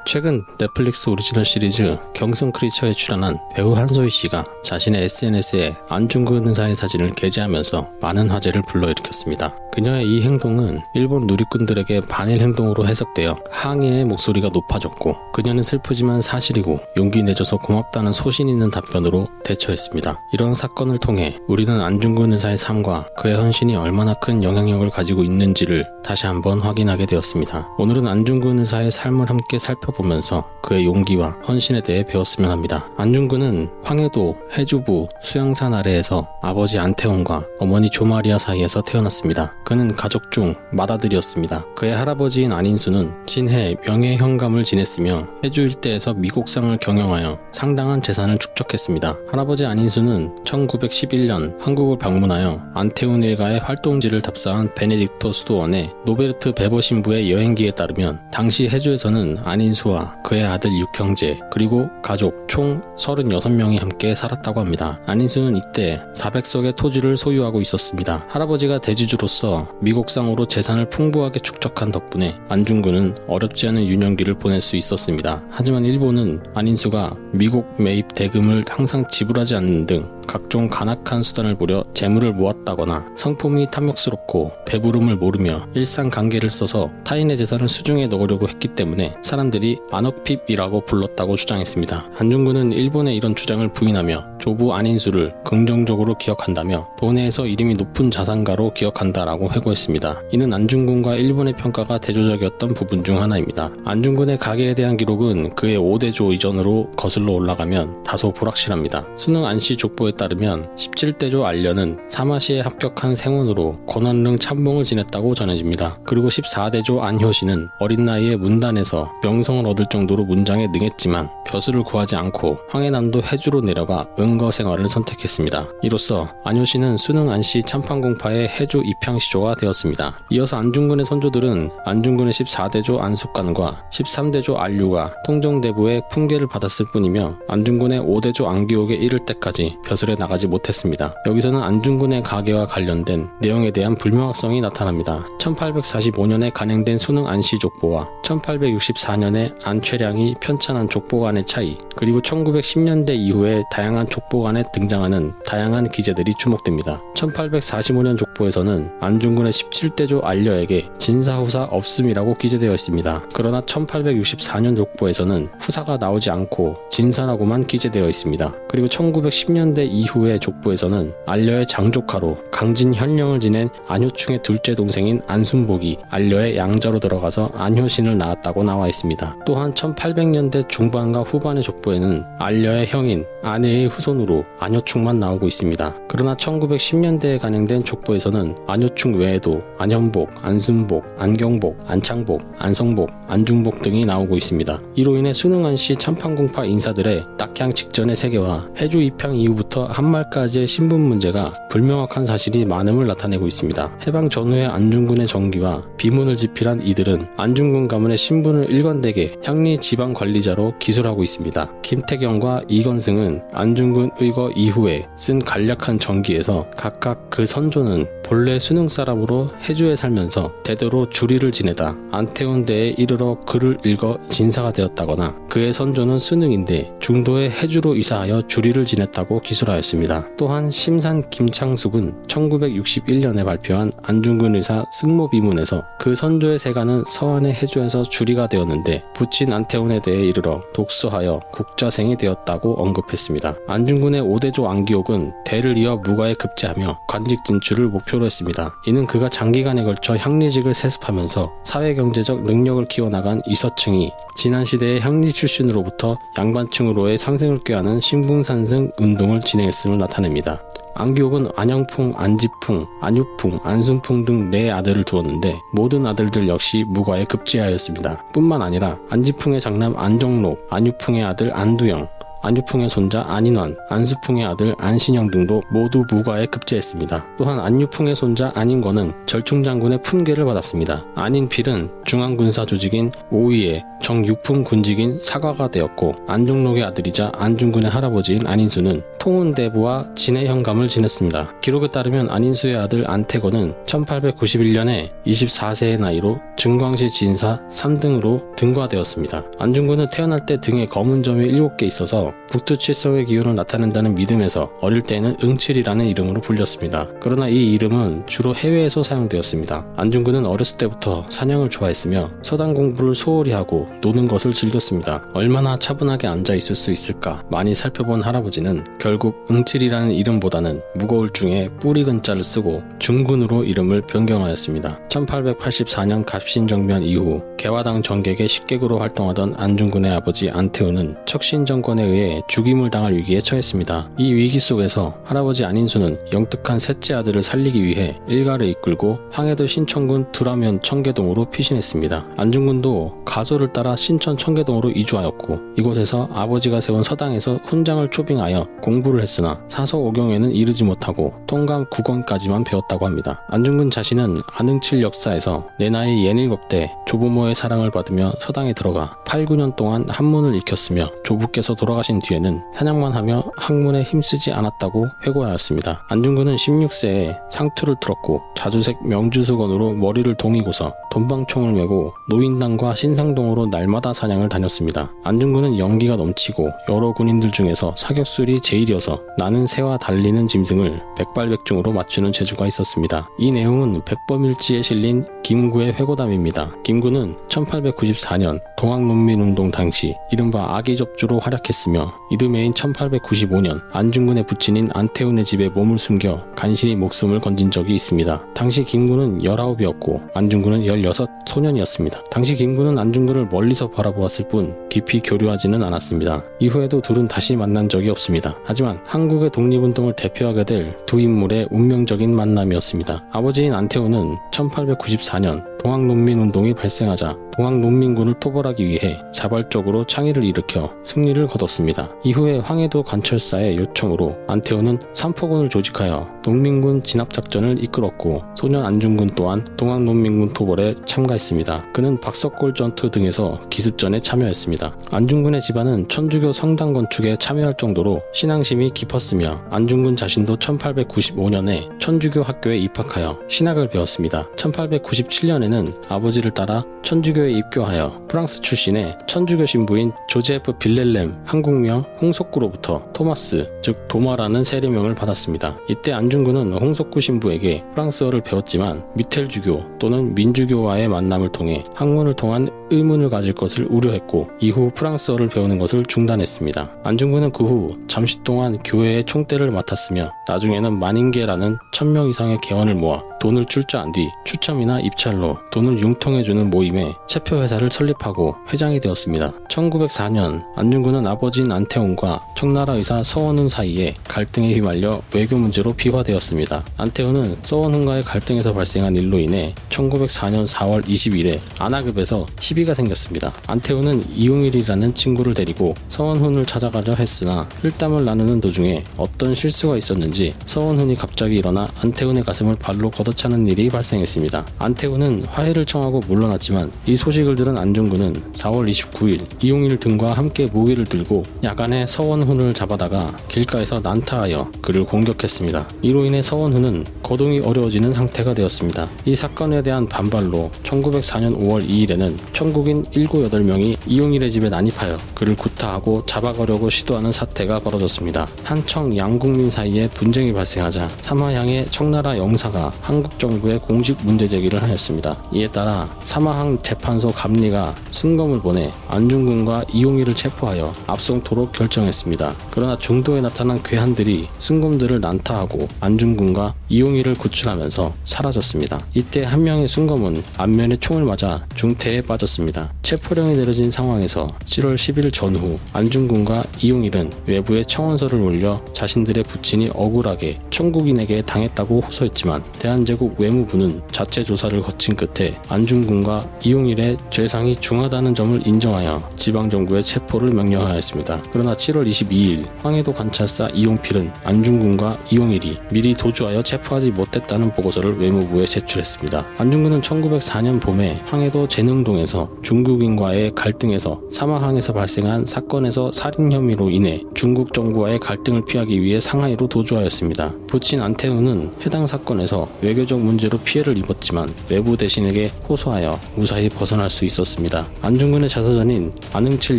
최근 넷플릭스 오리지널 시리즈 경성 크리처에 출연한 배우 한소희 씨가 자신의 SNS에 안중근 의사의 사진을 게재하면서 많은 화제를 불러일으켰습니다. 그녀의 이 행동은 일본 누리꾼들에게 반일 행동으로 해석되어 항의의 목소리가 높아졌고, 그녀는 슬프지만 사실이고 용기 내줘서 고맙다는 소신 있는 답변으로 대처했습니다. 이런 사건을 통해 우리는 안중근 의사의 삶과 그의 헌신이 얼마나 큰 영향력을 가지고 있는지를 다시 한번 확인하게 되었습니다. 오늘은 안중근 의사의 삶을 함께 살펴보면서 그의 용기와 헌신에 대해 배웠으면 합니다. 안중근은 황해도 해주부 수양산 아래에서 아버지 안태훈과 어머니 조마리아 사이에서 태어났습니다. 그는 가족 중 맏아들이었습니다. 그의 할아버지인 안인수는 진해 명예현감을 지냈으며 해주 일대에서 미곡상을 경영하여 상당한 재산을 축적했습니다. 할아버지 안인수는 1911년 한국을 방문하여 안태훈 일가의 활동지를 답사한 베네딕토 수도원의 노베르트 베버 신부의 여행기에 따르면 당시 해주에서는 안인수와 그의 아들 6형제 그리고 가족 총 36명이 함께 살았다고 합니다. 안인수는 이때 400석의 토지를 소유하고 있었습니다. 할아버지가 대지주로서 미곡상으로 재산을 풍부하게 축적한 덕분에 안중근은 어렵지 않은 유년기를 보낼 수 있었습니다. 하지만 일본은 안인수가 미곡 매입 대금을 항상 지불하지 않는 등 각종 간악한 수단을 부려 재물을 모았다거나 성품이 탐욕스럽고 배부름을 모르며 일상관계를 써서 타인의 재산을 수중에 넣으려고 했기 때문에 사람들이 안옥핍이라고 불렀다고 주장했습니다. 안중근은 일본의 이런 주장을 부인하며 조부 안인수를 긍정적으로 기억한다며 도내에서 이름이 높은 자산가로 기억한다라고 회고했습니다. 이는 안중근과 일본의 평가가 대조적이었던 부분 중 하나입니다. 안중근의 가계에 대한 기록은 그의 5대조 이전으로 거슬러 올라가면 다소 불확실합니다. 수능 안씨 족보에 따르면 17대조 안려는 사마시에 합격한 생원으로 권원릉 참봉을 지냈다고 전해집니다. 그리고 14대조 안효씨는 어린 나이에 문단에서 명성을 얻을 정도로 문장에 능했지만 벼슬을 구하지 않고 황해남도 해주로 내려가 은거 생활을 선택했습니다. 이로써 안효씨는 수능 안씨 참판공파의 해주 입향시조가 되었습니다. 이어서 안중근의 선조들은 안중근의 14대조 안숙관과 13대조 안류가 통정대부의 풍계를 받았을 뿐이며 안중근의 5대조 안기옥에 이를 때까지 벼슬에 나가지 못했습니다. 여기서는 안중근의 가계와 관련된 내용에 대한 불명확성이 나타납니다. 1845년에 간행된 수능 안씨 족보와 1864년에 안최량이 편찬한 족보 간의 차이, 그리고 1910년대 이후에 다양한 족보 간에 등장하는 다양한 기재들이 주목됩니다. 1845년 족보에서는 안중근의 17대조 안려에게 진사후사 없음이라고 기재되어 있습니다. 그러나 1864년 족보에서는 후사가 나오지 않고 진사라고만 기재되어 있습니다. 그리고 1910년대 이후의 족보에서는 안려의 장조카로 강진현령을 지낸 안효충의 둘째 동생인 안순복이 안려의 양자로 들어가서 안효신을 낳았다고 나와 있습니다. 또한 1800년대 중반과 후반의 족보에는 안려의 형인 아내의 후손으로 안효충만 나오고 있습니다. 그러나 1910년대에 간행된 족보에서는 안효충 외에도 안현복, 안순복, 안경복, 안창복, 안성복, 안중복 등이 나오고 있습니다. 이로 인해 수능안씨 참판공파 인사들의 낙향 직전의 세계와 해주 입향 이후부터 한말까지의 신분 문제가 불명확한 사실이 많음을 나타내고 있습니다. 해방 전후의 안중근의 정기와 비문을 집필한 이들은 안중근 가문의 신분을 일관되게 향리 지방관리자로 기술하고 있습니다. 김태경과 이건승은 안중근 의거 이후에 쓴 간략한 정기에서 각각 그 선조는 본래 수능 사람으로 해주에 살면서 대대로 주리를 지내다 안태훈대에 이르러 글을 읽어 진사가 되었다거나, 그의 선조는 수능인데 중도에 해주로 이사하여 주리를 지냈다고 기술하였습니다. 또한 심산 김창숙은 1961년에 발표한 안중근 의사 승모비문에서 그 선조의 세가는 서안의 해주에서 주리가 되었는데 부친 안태훈에 대해 이르러 독서하여 국자생이 되었다고 언급했습니다. 안중근의 5대조 안기옥은 대를 이어 무과에 급제하며 관직 진출을 목표로 했습니다. 이는 그가 장기간에 걸쳐 향리직을 세습하면서 사회경제적 능력을 키워나간 이서층이 지난시대의 향리 출신으로부터 양반층으로의 상승을 꾀하는 신분상승 운동을 진행했음을 나타냅니다. 안기옥은 안영풍, 안지풍, 안유풍, 안순풍 등 4아들을 두었는데 모든 아들들 역시 무과에 급제하였습니다. 뿐만 아니라 안지풍의 장남 안정록, 안유풍의 아들 안두영, 안유풍의 손자 안인환, 안수풍의 아들 안신영 등도 모두 무과에 급제했습니다. 또한 안유풍의 손자 안인권은 절충장군의 품계를 받았습니다. 안인필은 중앙군사 조직인 오위의 정육품 군직인 사과가 되었고, 안종록의 아들이자 안중근의 할아버지인 안인수는 통운대부와 진해 현감을 지냈습니다. 기록에 따르면 안인수의 아들 안태곤은 1891년에 24세의 나이로 증광시 진사 3등으로 등과되었습니다. 안중근은 태어날 때 등에 검은 점이 7개 있어서 북두칠성의 기운을 나타낸다는 믿음에서 어릴 때에는 응칠이라는 이름으로 불렸습니다. 그러나 이 이름은 주로 해외에서 사용되었습니다. 안중근은 어렸을 때부터 사냥을 좋아했으며 서당 공부를 소홀히 하고 노는 것을 즐겼습니다. 얼마나 차분하게 앉아 있을 수 있을까 많이 살펴본 할아버지는 결국 응칠이라는 이름보다는 무거울 중에 뿌리 근자를 쓰고 중군으로 이름을 변경하였습니다. 1884년 갑신정변 이후 개화당 정객의 식객으로 활동하던 안중근의 아버지 안태우는 척신정권에 의해 죽임을 당할 위기에 처했습니다. 이 위기 속에서 할아버지 안인수는 영특한 셋째 아들을 살리기 위해 일가를 이끌고 황해도 신천군 두라면 청계동으로 피신했습니다. 안중근도 가소를 따라 신천 청계동으로 이주하였고 이곳에서 아버지가 세운 서당에서 훈장을 초빙하여 공부를 했으나 사서오경에는 이르지 못하고 통감 9권까지만 배웠다고 합니다. 안중근 자신은 안응칠 역사에서 내 나이 67대 조부모의 사랑을 받으며 서당에 들어가 8, 9년 동안 한문을 익혔으며 조부께서 돌아가신 뒤에는 사냥만 하며 학문에 힘쓰지 않았다고 회고하였습니다. 안중근은 16세에 상투를 틀었고 자주색 명주수건으로 머리를 동이고서 돈방총을 메고 노인당과 신상동으로 날마다 사냥을 다녔습니다. 안중근은 연기가 넘치고 여러 군인들 중에서 사격술이 제일이어서 나는 새와 달리는 짐승을 백발백중으로 맞추는 재주가 있었습니다. 이 내용은 백범일지에 실린 김구의 회고담입니다. 김구는 1894년 동학농민운동 당시 이른바 아기접주로 활약했으며 이듬해인 1895년 안중근의 부친인 안태훈의 집에 몸을 숨겨 간신히 목숨을 건진 적이 있습니다. 당시 김구는 19이었고 안중근은 16 소년이었습니다. 당시 김구는 안중근을 멀리서 바라보았을 뿐 깊이 교류하지는 않았습니다. 이후에도 둘은 다시 만난 적이 없습니다. 하지만 한국의 독립운동을 대표하게 될 두 인물의 운명적인 만남이었습니다. 아버지인 안태우는 1894년 동학농민운동이 발생하자 동학농민군을 토벌하기 위해 자발적으로 창의를 일으켜 승리를 거뒀습니다. 이후에 황해도 관철사의 요청으로 안태우는 삼포군을 조직하여 농민군 진압작전을 이끌었고 소년 안중근 또한 동학농민군 토벌에 참가했습니다. 그는 박석골 전투 등에서 기습전에 참여했습니다. 안중근의 집안은 천주교 성당 건축에 참여할 정도로 신앙심이 깊었으며 안중근 자신도 1895년에 천주교 학교에 입학하여 신학을 배웠습니다. 1897년에는 아버지를 따라 천주교에 입교하여 프랑스 출신의 천주교 신부인 조제프 빌렐렘 한국명 홍석구로부터 토마스 즉 도마라는 세례명을 받았습니다. 이때 안중근은 홍석구 신부에게 프랑스어를 배웠지만 미텔주교 또는 민주교와의 만남을 통해 학문을 통한 의문을 가질 것을 우려했고 이후 프랑스어를 배우는 것을 중단했습니다. 안중근은 그 후 잠시 동안 교회의 총대를 맡았으며 나중에는 만인계라는 1000명 이상의 개원을 모아 돈을 출자한 뒤 추첨이나 입찰로 돈을 융통해주는 모임에 체표회사를 설립하고 회장이 되었습니다. 1904년 안중근은 아버지인 안태훈과 청나라 의사 서원훈 사이에 갈등에 휘말려 외교 문제로 비화되었습니다. 안태훈은 서원훈과의 갈등에서 발생한 일로 인해 1904년 4월 20일에 안하급에서 시비가 생겼습니다. 안태훈은 이용일이라는 친구를 데리고 서원훈을 찾아가려 했으나 힐담을 나누는 도중에 어떤 실수가 있었는지 서원훈이 갑자기 일어나 안태훈의 가슴을 발로 걷어차는 일이 발생했습니다. 안태훈은 화해를 청하고 물러났지만 이 소식을 들은 안중근은 4월 29일 이용일 등과 함께 무기를 들고 야간에 서원훈을 잡아다가 길가에서 난타하여 그를 공격했습니다. 이로 인해 서원훈은 거동이 어려워지는 상태가 되었습니다. 이 사건에 대한 반발로 1904년 5월 2일에는 천국인 7, 8명이 이용일의 집에 난입하여 그를 구타하고 잡아가려고 시도하는 사태가 벌어졌습니다. 한청 양국민 사이에 분쟁이 발생하자 사마향의 청나라 영사가 한국 정부에 공식 문제 제기를 하였습니다. 이에 따라 사마항 재판소 감리가 순검을 보내 안중근과 이용일을 체포하여 압송토록 결정했습니다. 그러나 중도에 나타난 괴한들이 순검들을 난타하고 안중근과 이용일을 구출하면서 사라졌습니다. 이때 한 명의 순검은 안면에 총을 맞아 중태에 빠졌습니다. 체포령이 내려진 상황에서 7월 10일 전후 안중근과 이용일은 외부에 청원서를 올려 자신들의 부친이 억울하게 청국인에게 당했다고 호소했지만 대한제국 외무부는 자체 조사를 거친 끝에 안중근과 이용일의 죄상이 중하다는 점을 인정하여 지방정부의 체포를 명령하였습니다. 그러나 7월 22일 황해도 관찰사 이용필은 안중근과 이용일이 미리 도주하여 체포하지 못했다는 보고서를 외무부에 제출했습니다. 안중근은 1904년 봄에 황해도 재능동에서 중국인과의 갈등에서 사마항에서 발생한 사건에서 살인 혐의로 인해 중국 정부와의 갈등을 피하기 위해 상하이로 도주하였습니다. 부친 안태우는 해당 사건에서 외교적 문제로 피해를 입었지만 외부 대신에게 호소하여 무사히 벗어날 수 있었습니다. 안중근의 자서전인 안흥칠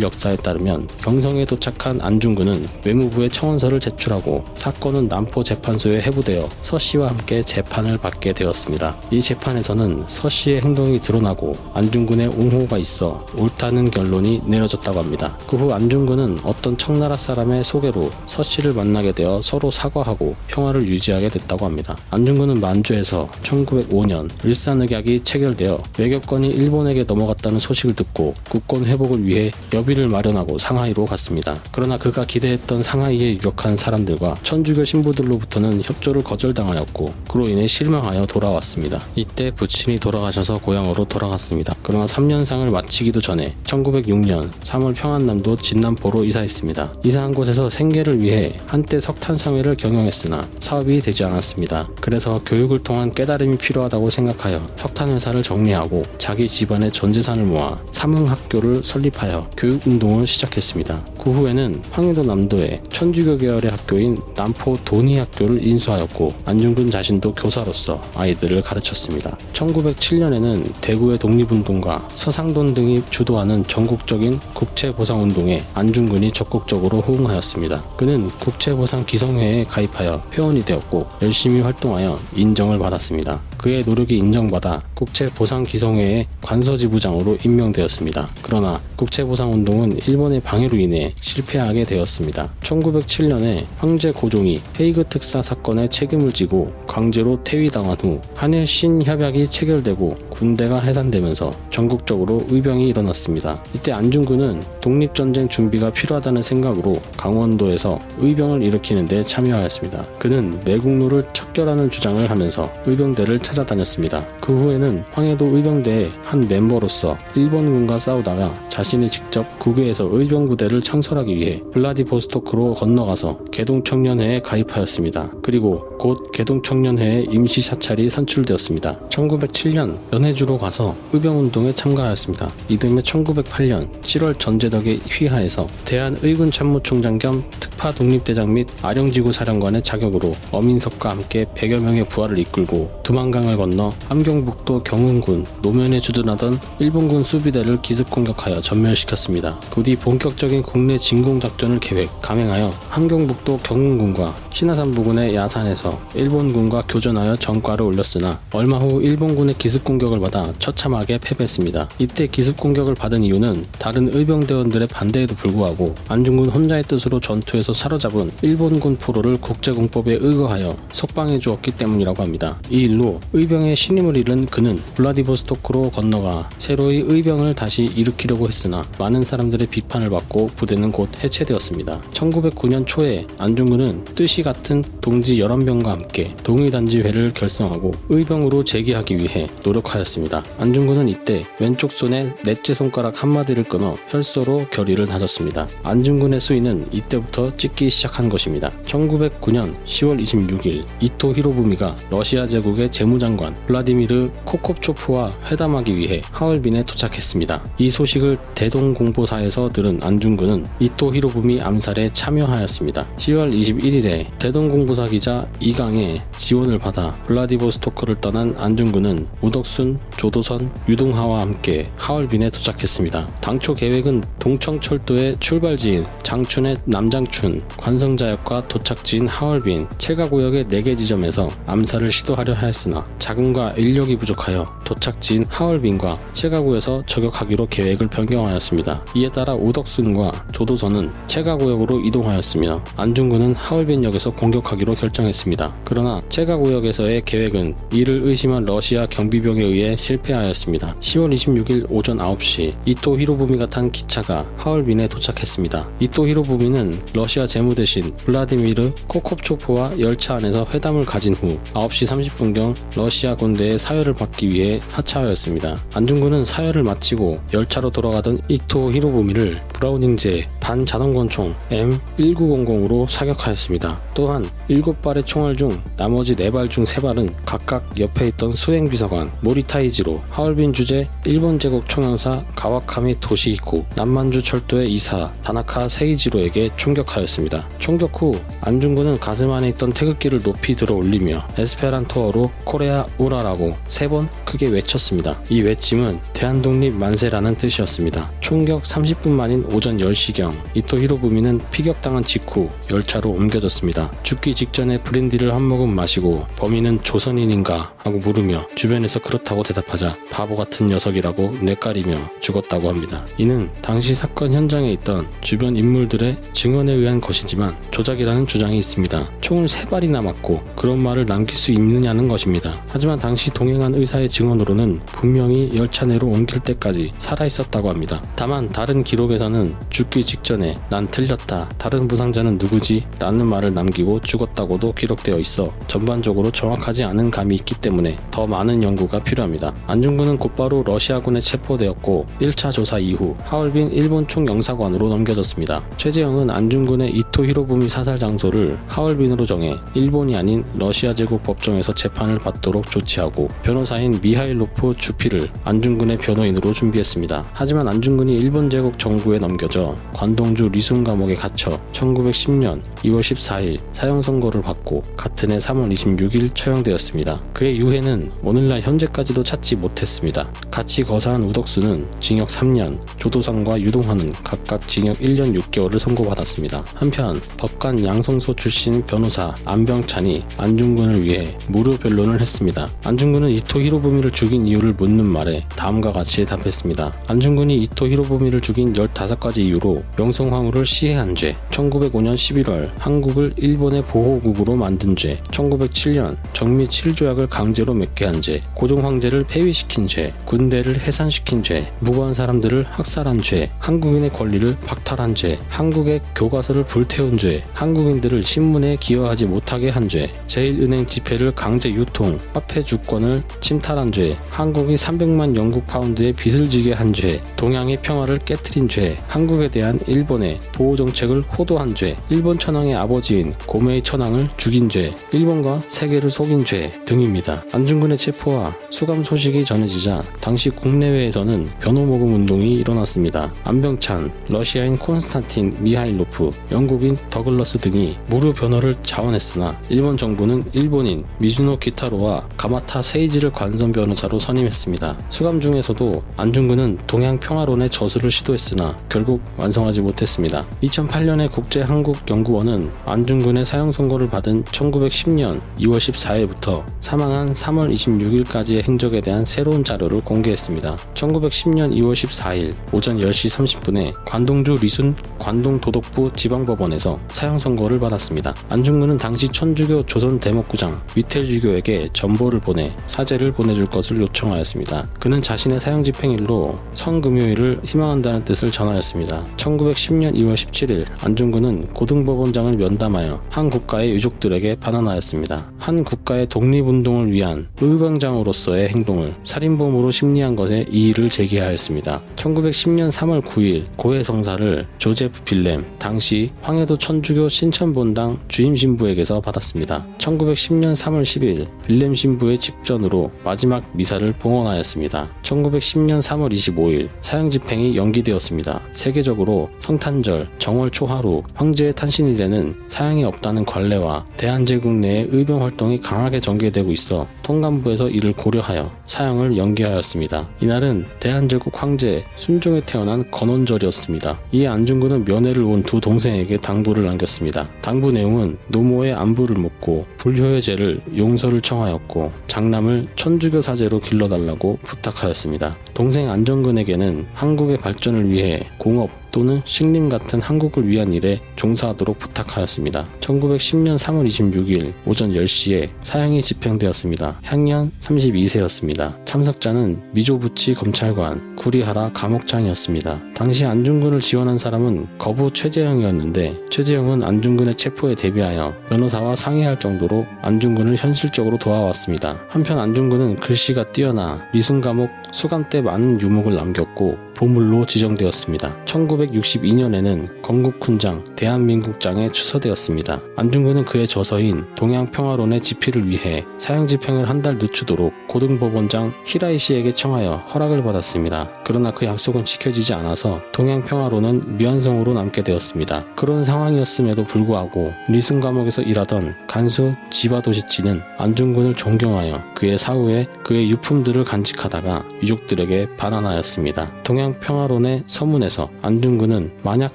역사에 따르면 경성에 도착한 안중근은 외무부에 청원서를 제출하고 사건은 남포재판소에 회부되어 서씨와 함께 재판을 받게 되었습니다. 이 재판에서는 서씨의 행동이 드러나고 안중근의 옹호가 있어 옳다는 결론이 내려졌다고 합니다. 그 후 안중근은 어떤 청나라 사람의 소개로 서씨를 만나게 되어 서로 사과하고 평화를 유지하게 됐다고 합니다. 안중근은 만주에서 1905년 일산의약이 체결되어 외교권이 일본에게 넘어갔다는 소식을 듣고 국권 회복을 위해 여비를 마련하고 상하이로 갔습니다. 그러나 그가 기대했던 상하이에 유력한 사람들과 천주교 신부들로부터는 협조를 거절당하였고 그로 인해 실망하여 돌아왔습니다. 이때 부친이 돌아가셔서 고향으로 돌아갔습니다. 그러나 3년상을 마치기도 전에 1906년 3월 평안남도 진남포로 이사했습니다. 이사한 곳에서 생계를 위해 한때 석탄상회를 경영했으나 사업이 되지 않았습니다. 그래서 교육을 통한 깨달음이 필요하다고 생각하여 석탄회사를 정리하고 자기 집안의 전 재산을 모아 삼흥학교를 설립하여 교육운동을 시작했습니다. 그 후에는 황해도 남도에 천주교 계열의 학교인 남포 도니학교를 인수하였고 안중근 자신도 교사로서 아이들을 가르쳤습니다. 1907년에는 대구의 독립운동가 서상돈 등이 주도하는 전국적인 국채보상운동에 안중근이 적극적으로 호응하였습니다. 그는 국채보상 기성회에 가입하여 회원이 되었고 열심히 활동하여 인정을 받았습니다. 그의 노력이 인정받아 국채보상기성회의 관서지부장으로 임명되었습니다. 그러나 국채보상운동은 일본의 방해로 인해 실패하게 되었습니다. 1907년에 황제 고종이 헤이그 특사 사건에 책임을 지고 강제로 퇴위당한 후 한일 신협약이 체결되고 군대가 해산되면서 전국적으로 의병이 일어났습니다. 이때 안중근은 독립전쟁 준비가 필요하다는 생각으로 강원도에서 의병을 일으키는 데 참여하였습니다. 그는 매국노를 척결하는 주장을 하면서 의병대를 찾아다녔습니다. 그 후에는 황해도 의병대의 한 멤버로서 일본군과 싸우다가 자신이 직접 국외에서 의병부대를 창설하기 위해 블라디보스토크로 건너가서 개동청년회에 가입하였습니다. 그리고 곧 개동청년회의 임시 사찰이 선출되었습니다. 1907년 연해주로 가서 의병운동에 참가하였습니다. 이듬해 1908년 7월 전제덕의 휘하에서 대한의군참모총장 겸 특파독립대장 및 아령지구 사령관의 자격으로 어민석과 함께 100여 명의 부하를 이끌고 두만강을 건너 함경북도 경운군 노면에 주둔하던 일본군 수비대를 기습 공격하여 전멸시켰습니다. 그 뒤 본격적인 국내 진공작전을 감행하여 함경북도 경운군과 신화산 부근의 야산에서 일본군과 교전하여 전과를 올렸으나 얼마 후 일본군의 기습 공격을 받아 처참하게 패배했습니다. 이때 기습 공격을 받은 이유는 다른 의병대원들의 반대에도 불구하고 안중근 혼자의 뜻으로 전투에서 사로잡은 일본군 포로를 국제공법에 의거하여 석방해 주었기 때문이라고 합니다. 이 일로 의병의 신임을 잃은 그는 블라디보스토크로 건너가 새로이 의병을 다시 일으키려고 했으나 많은 사람들의 비판을 받고 부대는 곧 해체되었습니다. 1909년 초에 안중근은 뜻이 같은 동지 11명과 함께 동의단지회를 결성하고 의병으로 재기하기 위해 노력하였습니다. 안중근은 이때 왼쪽 손에 넷째 손가락 한마디를 끊어 혈소로 결의를 다졌습니다. 안중근의 수위는 이때부터 찍기 시작한 것입니다. 1909년 10월 26일 이토 히로부미가 러시아 제국의 재무장관 블라디미르 코콥초프와 회담하기 위해 하얼빈에 도착했습니다. 이 소식을 대동공보사에서 들은 안중근은 이토 히로부미 암살에 참여하였습니다. 10월 21일에 대동공보사 기자 이강의 지원을 받아 블라디보스토크를 떠난 안중근은 우덕순, 조도선, 유동하와 함께 하얼빈에 도착했습니다. 당초 계획은 동청철도의 출발지인 장춘의 남장춘, 관성자역과 도착지인 하얼빈, 체가구역의 4개 지점에서 암살을 시도하려 하였으나 자금과 인력이 부족하여 도착지인 하얼빈과 체가구에서 저격하기로 계획을 변경하였습니다. 이에 따라 우덕순과 조도선은 체가구역으로 이동하였으며 안중근은 하얼빈역에서 공격하기로 결정했습니다. 그러나 체가구역에서의 계획은 이를 의심한 러시아 경비병에 의해 실패하였습니다. 10월 26일 오전 9시 이토 히로부미가 탄 기차가 하얼빈에 도착했습니다. 이토 히로부미는 러시아 러시아 재무대신 블라디미르 코콥초프와 열차 안에서 회담을 가진 후 9시 30분경 러시아 군대의 사열을 받기 위해 하차하였습니다. 안중근은 사열을 마치고 열차로 돌아가던 이토 히로부미를 브라우닝제 반자동권총 M1900으로 사격하였습니다. 또한 7발의 총알 중 나머지 4발 중 3발은 각각 옆에 있던 수행비서관 모리타이지로, 하얼빈 주재 일본 제국 총영사 가와카미 도시히코, 남만주 철도의 이사 다나카 세이지로에게 총격하였습니다. 총격 후 안중근은 가슴 안에 있던 태극기를 높이 들어 올리며 에스페란토어로 코레아 우라라고 3번 크게 외쳤습니다. 이 외침은 대한독립 만세라는 뜻이었습니다. 총격 30분 만인 오전 10시경 이토 히로부미는 피격당한 직후 열차로 옮겨졌습니다. 죽기 직전에 브랜디를 한 모금 마시고 범인은 조선인인가 하고 물으며 주변에서 그렇다고 대답하자 바보 같은 녀석이라고 뇌까리며 죽었다고 합니다. 이는 당시 사건 현장에 있던 주변 인물들의 증언에 의한 것이지만 조작이라는 주장이 있습니다. 총을 3발이나 맞고 그런 말을 남길 수 있느냐는 것입니다. 하지만 당시 동행한 의사의 증언으로는 분명히 열차 내로 옮길 때까지 살아있었다고 합니다. 다만 다른 기록에서는 죽기 직전에 난 틀렸다, 다른 부상자는 누구지? 라는 말을 남기고 죽었다고도 기록되어 있어 전반적으로 정확하지 않은 감이 있기 때문에 더 많은 연구가 필요합니다. 안중근은 곧바로 러시아군에 체포되었고 1차 조사 이후 하얼빈 일본 총영사관으로 넘겨졌습니다. 최재형은 안중근의 이토 히로부미 사살 장소를 하얼빈으로 정해 일본이 아닌 러시아 제국 법정에서 재판을 받도록 조치하고 변호사인 미하일로프 주피를 안중근의 변호인으로 준비했습니다. 하지만 안중근이 일본 제국 정부에 넘겨져 관동주 리순 감옥에 갇혀 1910년 2월 14일 사형 선고를 받고 같은 해 3월 26일 처형되었습니다. 그의 유해는 오늘날 현재까지도 찾지 못했습니다. 같이 거사한 우덕수는 징역 3년, 조도상과 유동환은 각각 징역 1년 6개월을 선고받았습니다. 한편 법관 양성소 출신 변호사 안병찬이 안중근을 위해 무료 변론을 했습니다. 안중근은 이토 히로부미를 죽인 이유를 묻는 말에 다음과 같이 답했습니다. 안중근이 이토 히로부미를 죽인 15가지 이유로 명성황후를 시해한 죄, 1905년 11월 한국을 일본의 보호국으로 만든 죄, 1907년 정미 7조약을 강제로 맺게 한 죄, 고종 황제를 폐위시킨 죄, 군대를 해산시킨 죄, 무고한 사람들을 학살한 죄, 한국인의 권리를 박탈한 죄, 한국의 교과서를 불태운 죄, 한국인들을 신문에 기여하지 못하게 한 죄, 제1은행 지폐를 강제 유통, 화폐 주권을 침탈한 죄, 한국이 300만 영국 파운드의 빚을 지게 한 죄, 동양의 평화를 깨트린 죄, 한국에 대한 일본의 보호정책을 호도한 죄, 일본 천황의 아버지인 고메이 천황을 죽인 죄, 일본과 세계를 속인 죄 등입니다. 안중근의 체포와 수감 소식이 전해지자 당시 국내외에서는 변호모금 운동이 일어났습니다. 안병찬, 러시아인 콘스탄틴 미하일로프, 영국인 더글러스 등이 무료 변호를 자원했으나 일본 정부는 일본인 미즈노 기타로와 가마타 세이지를 관선 변호사로 선임했습니다. 수감 중에서도 안중근은 동양 평화론의 저술을 시도했으나 결국 완성하지 못했습니다. 2008년에 국제한국연구원은 안중근의 사형 선고를 받은 1910년 2월 14일부터 사망한 3월 26일까지의 행적에 대한 새로운 자료를 공개했습니다. 1910년 2월 14일 오전 10시 30분에 관동주 리순 관동도덕부 지방법원에서 사형 선고를 받았습니다. 안중근은 당시 천주교 조선대목구장 위텔주교에게 전보를 보내 사제를 보내줄 것을 요청하였습니다. 그는 자신의 사형 집행일로 성금요일을 희망한다는 뜻을 전하였습니다. 1910년 2월 17일 안중근은 고등법원장을 면담하여 한 국가의 유족들에게 반환하였습니다. 한 국가의 독립운동을 위한 의병장으로서의 행동을 살인범으로 심리한 것에 이의를 제기하였습니다. 1910년 3월 9일 고해성사를 조제프 빌렘 당시 황해도 천주교 신천본당 주임 신부에게서 받았습니다. 1910년 3월 10일 빌렘 신부의 직전으로 마지막 미사를 봉헌하였습니다. 1910년 3월 25일 사형 집행이 연기되었습니다. 세계적으로 성탄절, 정월 초하루, 황제의 탄신일에는 사형이 없다는 관례와 대한제국 내의 의병 활동이 강하게 전개되고 있어 통감부에서 이를 고려하여 사형을 연기하였습니다. 이날은 대한제국 황제 순종에 태어난 건원절이었습니다. 이에 안중근은 면회를 온 두 동생에게 당부를 남겼습니다. 당부 내용은 노모의 안부를 묻고 불효의 죄를 용서를 청하였고 장남을 천주교 사제로 길러달라고 부탁하였습니다. 동생 안정근에게는 한국의 발전을 위해 공업 또는 식림 같은 한국을 위한 일에 종사하도록 부탁하였습니다. 1910년 3월 26일 오전 10시에 사형이 집행되었습니다. 향년 32세였습니다. 참석자는 미조부치 검찰관, 구리하라 감옥장이었습니다. 당시 안중근을 지원한 사람은 거부 최재형이었는데 최재형은 안중근의 체포에 대비하여 변호사와 상의할 정도로 안중근을 현실적으로 도와왔습니다. 한편 안중근은 글씨가 뛰어나 리순 감옥 수감 때 많은 유목을 남겼고 보물로 지정되었습니다. 1962년에는 건국훈장, 대한민국장에 추서되었습니다. 안중근은 그의 저서인 동양평화론의 집필을 위해 사형집행을 한 달 늦추도록 고등법원장 히라이시에게 청하여 허락을 받았습니다. 그러나 그 약속은 지켜지지 않아서 동양평화론은 미완성으로 남게 되었습니다. 그런 상황이었음에도 불구하고 리순 감옥에서 일하던 간수 지바도시치는 안중근을 존경하여 그의 사후에 그의 유품들을 간직하다가 유족들에게 반환하였습니다. 동양평화론의 서문에서 안중근은 만약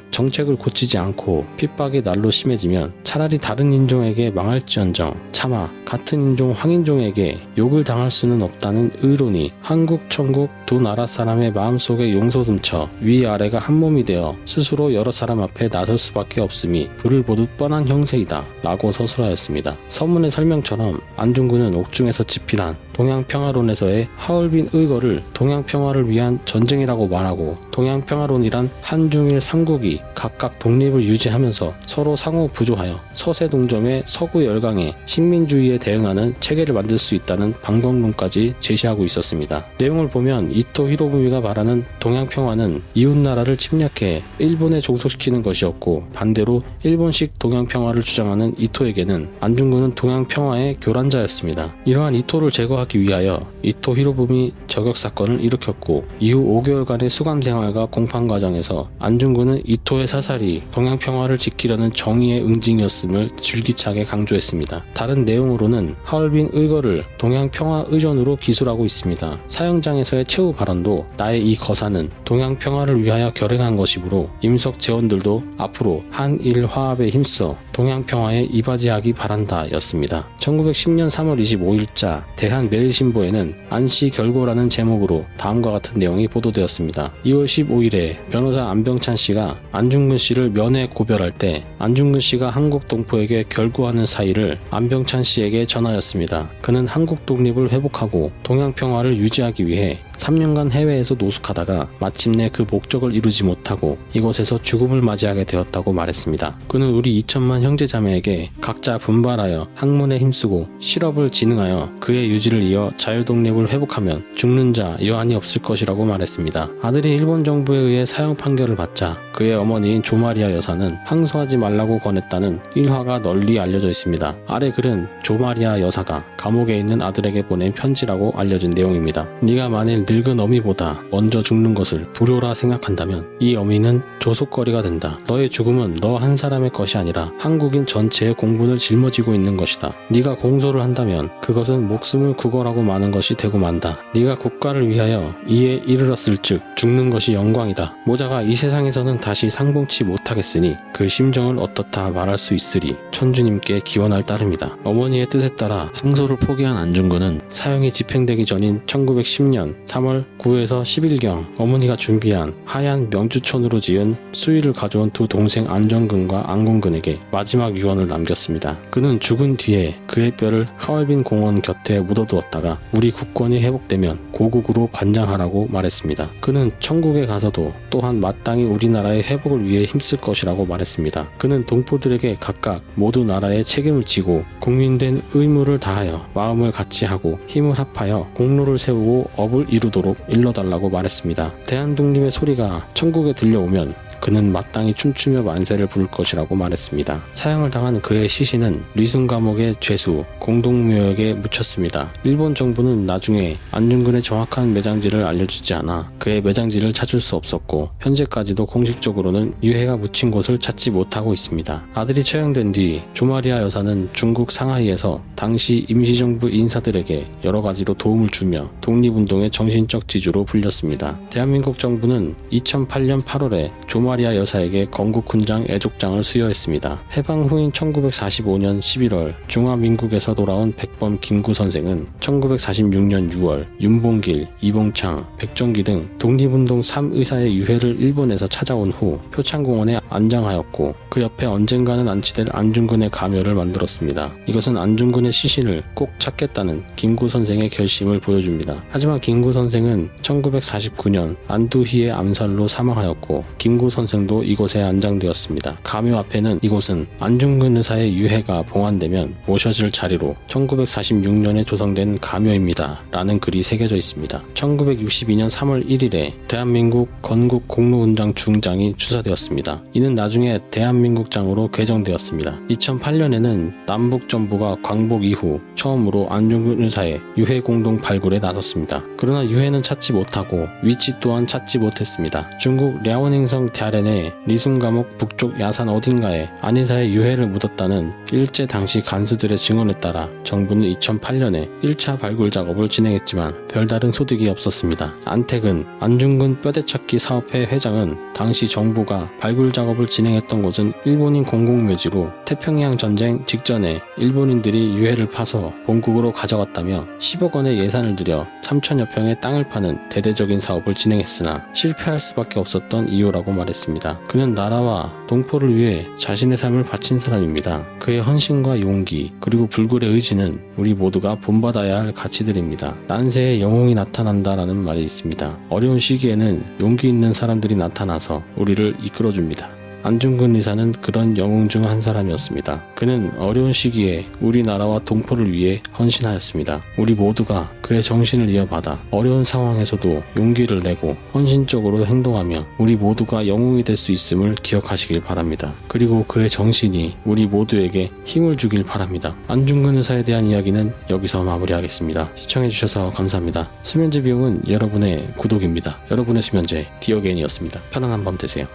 정책을 고치지 않고 핍박이 날로 심해지면 차라리 다른 인종에게 망할지언정 차마 같은 인종 황인종에게 욕을 당할 수는 없다는 의론이 한국, 천국 두 나라 사람의 마음속에 용솟음쳐 위아래가 한몸이 되어 스스로 여러 사람 앞에 나설 수밖에 없음이 불을 보듯 뻔한 형세이다 라고 서술하였습니다. 서문의 설명처럼 안중근은 옥중에서 집필한 동양평화론에서의 하얼빈 의거를 동양평화를 위한 전쟁이라고 말하고 동양평화론이란 한중일 삼국이 각각 독립을 유지하면서 서로 상호 부조하여 서세동점의 서구 열강의 식민주의에 대응하는 체계를 만들 수 있다는 방법론까지 제시하고 있었습니다. 내용을 보면 이토 히로부미가 말하는 동양평화는 이웃나라를 침략해 일본에 종속시키는 것이었고 반대로 일본식 동양평화를 주장하는 이토에게는 안중근은 동양평화의 교란자였습니다. 이러한 이토를 제거하기 위하여 이토 히로부미 저격 사건을 일으켰고 이후 5개월간의 수감 생활과 공판 과정에서 안중근은 이토의 사살이 동양평화를 지키려는 정의의 응징이었음을 줄기차게 강조했습니다. 다른 내용으로는 하얼빈 의거를 동양평화 의존으로 기술하고 있습니다. 사형장에서의 최후 발언도 나의 이 거사는 동양평화를 위하여 결행한 것이므로 임석 재원들도 앞으로 한일 화합에 힘써 동양평화에 이바지하기 바란다 였습니다. 1910년 3월 25일자 대한매일신보에는 안씨 결고라는 제목으로 다음과 같은 내용이 보도되었습니다. 2월 15일에 변호사 안병찬 씨가 안중근 씨를 면회 고별할 때 안중근 씨가 한국 동포에게 결고하는 사의를 안병찬 씨에게 전하였습니다. 그는 한국 독립을 회복하고 동양평화를 유지하기 위해 3년간 해외에서 노숙하다가 마침내 그 목적을 이루지 못하고 이곳에서 죽음을 맞이하게 되었다고 말했습니다. 그는 우리 2천만 형제자매에게 각자 분발하여 학문에 힘쓰고 실업을 진흥하여 그의 유지를 이어 자유독립을 회복하면 죽는 자 여한이 없을 것이라고 말했습니다. 아들이 일본 정부에 의해 사형 판결을 받자 그의 어머니인 조마리아 여사는 항소하지 말라고 권했다는 일화가 널리 알려져 있습니다. 아래 글은 조마리아 여사가 감옥에 있는 아들에게 보낸 편지라고 알려진 내용입니다. 네가 만일 늙은 어미보다 먼저 죽는 것을 불효라 생각한다면 이 어미는 조속거리가 된다. 너의 죽음은 너 한 사람의 것이 아니라 한국인 전체의 공분을 짊어지고 있는 것이다. 네가 공소를 한다면 그것은 목숨을 구걸하고 마는 것이 되고 만다. 네가 국가를 위하여 이에 이르렀을 즉 죽는 것이 영광이다. 모자가 이 세상에서는 다시 상봉치 못하겠으니 그 심정을 어떻다 말할 수 있으리 천주님께 기원할 따름이다. 어머니의 뜻에 따라 항소를 포기한 안중근은 사형이 집행되기 전인 1910년 3월 9에서 10일경 어머니가 준비한 하얀 명주천으로 지은 수의를 가져온 두 동생 안정근과 안공근에게 마지막 유언을 남겼습니다. 그는 죽은 뒤에 그의 뼈를 하얼빈 공원 곁에 묻어두었다가 우리 국권이 회복되면 고국으로 반장하라고 말했습니다. 그는 천국에 가서도 또한 마땅히 우리나라의 회복을 위해 힘쓸 것이라고 말했습니다. 그는 동포들에게 각각 모두 나라의 책임을 지고 국민된 의무를 다하여 마음을 같이 하고 힘을 합하여 공로를 세우고 업을 이루도록 일러달라고 말했습니다. 대한독립의 소리가 천국에 들려오면 그는 마땅히 춤추며 만세를 부를 것이라고 말했습니다. 사형을 당한 그의 시신은 리순 감옥의 죄수 공동무역에 묻혔습니다. 일본 정부는 나중에 안중근의 정확한 매장지를 알려주지 않아 그의 매장지를 찾을 수 없었고 현재까지도 공식적으로는 유해가 묻힌 곳을 찾지 못하고 있습니다. 아들이 처형된 뒤 조마리아 여사는 중국 상하이에서 당시 임시정부 인사들에게 여러 가지로 도움을 주며 독립운동의 정신적 지주로 불렸습니다. 대한민국 정부는 2008년 8월에 조마리아 아마리아 여사에게 건국훈장 애족장을 수여했습니다. 해방 후인 1945년 11월 중화민국에서 돌아온 백범 김구 선생은 1946년 6월 윤봉길, 이봉창, 백정기 등 독립운동 3의사의 유해를 일본에서 찾아온 후 표창공원에 안장하였고 그 옆에 언젠가는 안치될 안중근의 가묘를 만들었습니다. 이것은 안중근의 시신을 꼭 찾겠다는 김구 선생의 결심을 보여줍니다. 하지만 김구 선생은 1949년 안두희의 암살로 사망하였고 김구 선생도 이곳에 안장되었습니다. 가묘 앞에는 이곳은 안중근 의사의 유해가 봉안되면 모셔질 자리로 1946년에 조성된 가묘입니다 라는 글이 새겨져 있습니다. 1962년 3월 1일에 대한민국 건국 공로훈장 중장이 추사되었습니다. 이는 나중에 대한민국장으로 개정되었습니다. 2008년에는 남북정부가 광복 이후 처음으로 안중근 의사의 유해 공동 발굴에 나섰습니다. 그러나 유해는 찾지 못하고 위치 또한 찾지 못했습니다. 중국 랴오닝성 갸렌의 리순감옥 북쪽 야산 어딘가에 안 의사의 유해를 묻었다는 일제 당시 간수들의 증언에 따라 정부는 2008년에 1차 발굴 작업을 진행했지만 별다른 소득이 없었습니다. 안택은 안중근 뼈대찾기 사업회 회장은 당시 정부가 발굴 작업을 진행했던 곳은 일본인 공공묘지로 태평양 전쟁 직전에 일본인들이 유해를 파서 본국으로 가져갔다며 10억 원의 예산을 들여 3천여 평의 땅을 파는 대대적인 사업을 진행했으나 실패할 수밖에 없었던 이유라고 말했습니다. 그는 나라와 동포를 위해 자신의 삶을 바친 사람입니다. 그의 헌신과 용기 그리고 불굴의 의지는 우리 모두가 본받아야 할 가치들입니다. 난세에 영웅이 나타난다라는 말이 있습니다. 어려운 시기에는 용기 있는 사람들이 나타나서 우리를 이끌어줍니다. 안중근 의사는 그런 영웅 중 한 사람이었습니다. 그는 어려운 시기에 우리나라와 동포를 위해 헌신하였습니다. 우리 모두가 그의 정신을 이어받아 어려운 상황에서도 용기를 내고 헌신적으로 행동하며 우리 모두가 영웅이 될 수 있음을 기억하시길 바랍니다. 그리고 그의 정신이 우리 모두에게 힘을 주길 바랍니다. 안중근 의사에 대한 이야기는 여기서 마무리하겠습니다. 시청해주셔서 감사합니다. 수면제 비용은 여러분의 구독입니다. 여러분의 수면제 디어게인이었습니다. 편안한 밤 되세요.